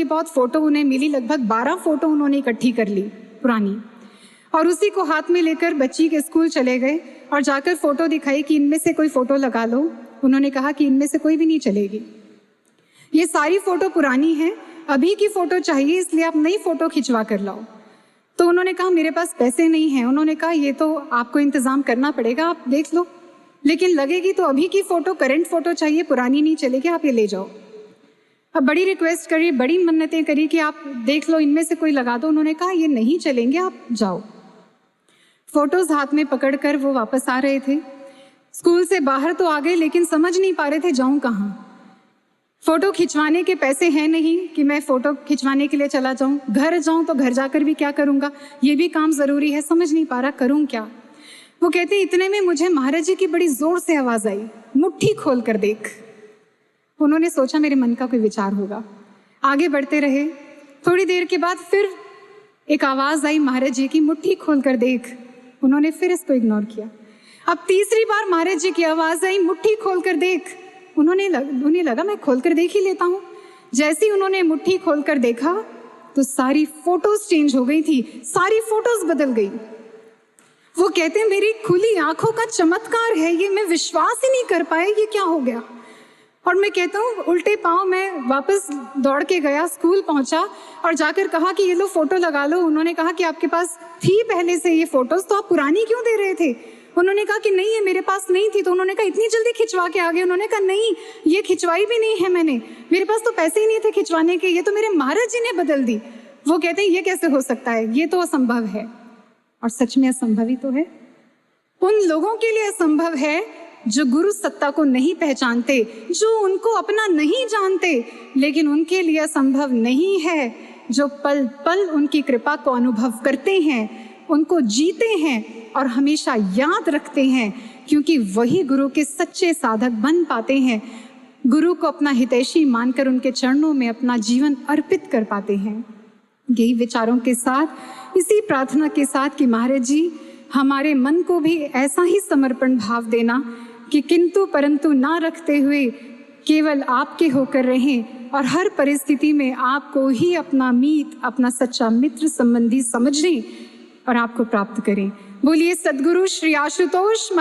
बहुत फोटो उन्हें मिली, लगभग 12 फोटो उन्होंने इकट्ठी कर ली पुरानी, और उसी को हाथ में लेकर बच्ची के स्कूल चले गए और जाकर फोटो दिखाई कि इनमें से कोई फोटो लगा लो। उन्होंने कहा कि इनमें से कोई भी नहीं चलेगी, ये सारी फोटो पुरानी है, अभी की फोटो चाहिए, इसलिए आप नई फोटो खिंचवा कर लाओ। तो उन्होंने कहा मेरे पास पैसे नहीं हैं। उन्होंने कहा ये तो आपको इंतजाम करना पड़ेगा, आप देख लो, लेकिन लगेगी तो अभी की फोटो, करंट फोटो चाहिए, पुरानी नहीं चलेगी, आप ये ले जाओ। अब बड़ी रिक्वेस्ट करी, बड़ी मन्नतें करी कि आप देख लो, इनमें से कोई लगा दो। उन्होंने कहा ये नहीं चलेंगे, आप जाओ। फोटोज हाथ में पकड़कर वो वापस आ रहे थे। स्कूल से बाहर तो आ गए, लेकिन समझ नहीं पा रहे थे जाऊं कहाँ। फोटो खिंचवाने के पैसे हैं नहीं कि मैं फोटो खिंचवाने के लिए चला जाऊं, घर जाऊं तो घर जाकर भी क्या करूंगा, ये भी काम जरूरी है, समझ नहीं पा रहा करूं क्या। वो कहते इतने में मुझे महाराज जी की बड़ी जोर से आवाज आई, मुट्ठी खोल कर देख। उन्होंने सोचा मेरे मन का कोई विचार होगा, आगे बढ़ते रहे। थोड़ी देर के बाद फिर एक आवाज आई महाराज जी की, मुट्ठी खोल कर देख। उन्होंने फिर इसको इग्नोर किया। अब तीसरी बार महाराज जी की आवाज आई, मुट्ठी खोल कर देख। उन्हें लगा मैं खोल कर देख ही लेता हूँ। जैसे ही उन्होंने मुट्ठी खोल कर देखा तो सारी फोटोज चेंज हो गई थी, सारी फोटोज बदल गई। वो कहते हैं मेरी खुली आंखों का चमत्कार है ये, मैं विश्वास ही नहीं कर पाया ये क्या हो गया। और मैं कहता हूँ उल्टे पांव मैं वापस दौड़ के गया, स्कूल पहुंचा और जाकर कहा कि ये लो फोटो लगा लो। उन्होंने कहा कि आपके पास थी पहले से ये फोटोज, तो आप पुरानी क्यों दे रहे थे। उन्होंने कहा कि नहीं, ये मेरे पास नहीं थी। तो उन्होंने कहा इतनी जल्दी खिंचवा के आ गए। उन्होंने कहा नहीं, ये खिंचवाई भी नहीं है मैंने, मेरे पास तो पैसे ही नहीं थे खिंचवाने के, ये तो मेरे महाराज जी ने बदल दी। वो कहते हैं ये कैसे हो सकता है, ये तो असंभव है। और सच में असंभव ही तो है। उन लोगों के लिए असंभव है जो गुरु सत्ता को नहीं पहचानते, जो उनको अपना नहीं जानते, लेकिन उनके लिए असंभव नहीं है जो पल पल उनकी कृपा को अनुभव करते हैं, उनको जीते हैं और हमेशा याद रखते हैं, क्योंकि वही गुरु के सच्चे साधक बन पाते हैं। गुरु को अपना हितैषी मानकर उनके चरणों में अपना जीवन अर्पित कर पाते हैं। यही विचारों के साथ, इसी प्रार्थना के साथ कि महाराज जी हमारे मन को भी ऐसा ही समर्पण भाव देना कि किंतु परंतु ना रखते हुए केवल आपके होकर रहें और हर परिस्थिति में आपको ही अपना मीत, अपना सच्चा मित्र संबंधी समझें और आपको प्राप्त करें। बोलिए सद्गुरु श्री आशुतोष